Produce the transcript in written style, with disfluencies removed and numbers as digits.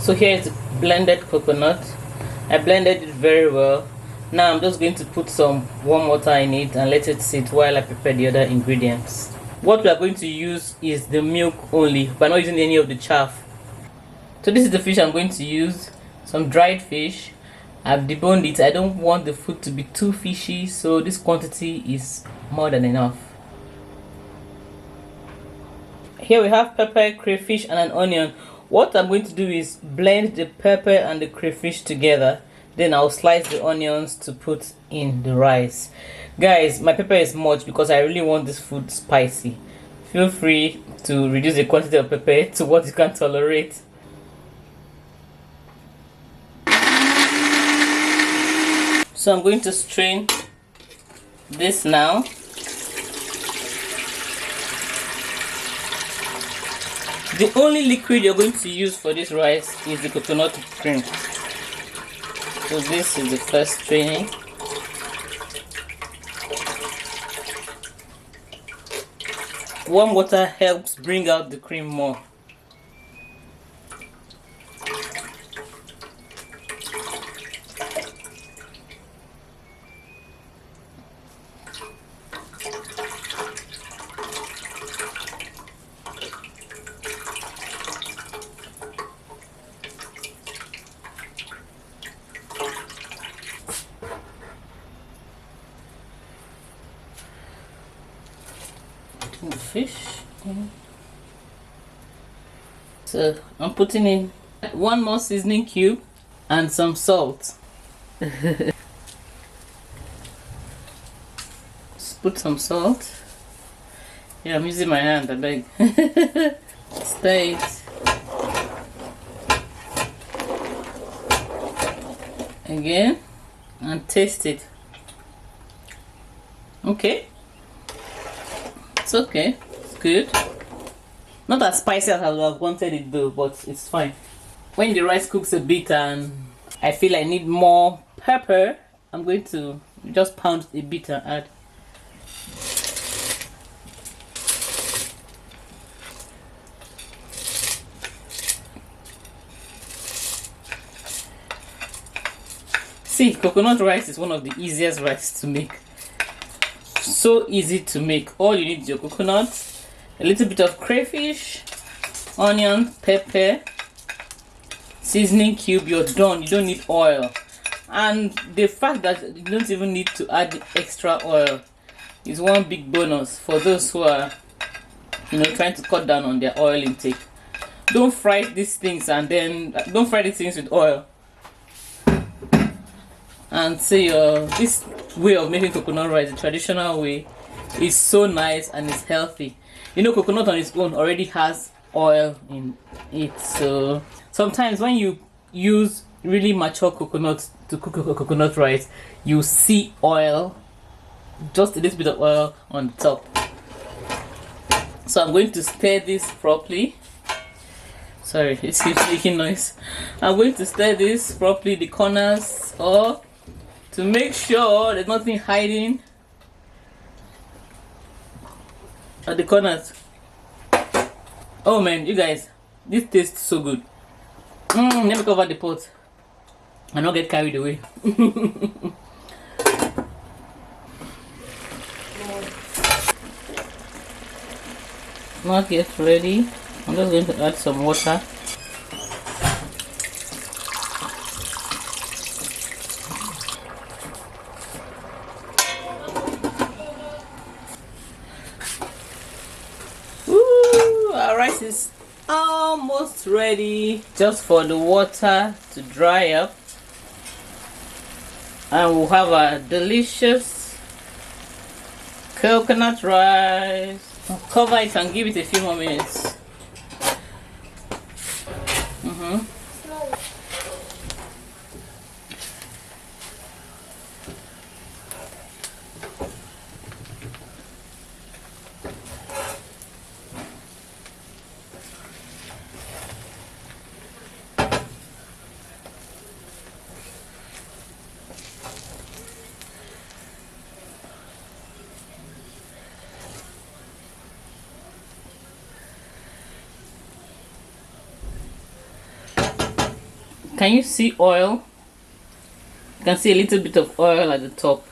So here is blended coconut. I blended it very well. Now I'm just going to put some warm water in it and let it sit while I prepare the other ingredients. What we are going to use is the milk only. We're not using any of the chaff. So this is the fish I'm going to use. Some dried fish. I've deboned it. I don't want the food to be too fishy, so this quantity is more than enough. Here we have pepper, crayfish and an onion. What I'm going to do is blend the pepper and the crayfish together. Then I'll slice the onions to put in the rice. Guys, my pepper is much because I really want this food spicy. Feel free to reduce the quantity of pepper to what you can tolerate. So I'm going to strain this now. The only liquid you're going to use for this rice is the coconut cream. So this is the first straining. Warm water helps bring out the cream more. The fish. So I'm putting in one more seasoning cube and some salt. Just put some salt. Yeah, I'm using my hand, I beg. Stir it again and taste it. Okay. It's okay. It's good. Not as spicy as I would have wanted it though, but it's fine. When the rice cooks a bit and I feel I need more pepper, I'm going to just pound a bit and add. See, coconut rice is one of the easiest rice to make. So easy to make. All you need is your coconut, a little bit of crayfish, onion, pepper, seasoning cube. You're done. You don't need oil. And the fact that you don't even need to add extra oil is one big bonus for those who are, trying to cut down on their oil intake. Don't fry these things and then don't fry these things with oil. And see, this way of making coconut rice, the traditional way, is so nice and it's healthy. Coconut on its own already has oil in it, so sometimes when you use really mature coconut to cook a coconut rice, you see oil, just a little bit of oil on the top. So I'm going to stir this properly. Sorry, it keeps making noise. I'm going to stir this properly, the corners, or to make sure there's nothing hiding at the corners. Oh man, you guys, this tastes so good. Let me cover the pot and not get carried away. Not yet ready. I'm just going to add some water. Our rice is almost ready, just for the water to dry up, and we'll have a delicious coconut rice. I'll cover it and give it a few more minutes. Can you see oil? You can see a little bit of oil at the top.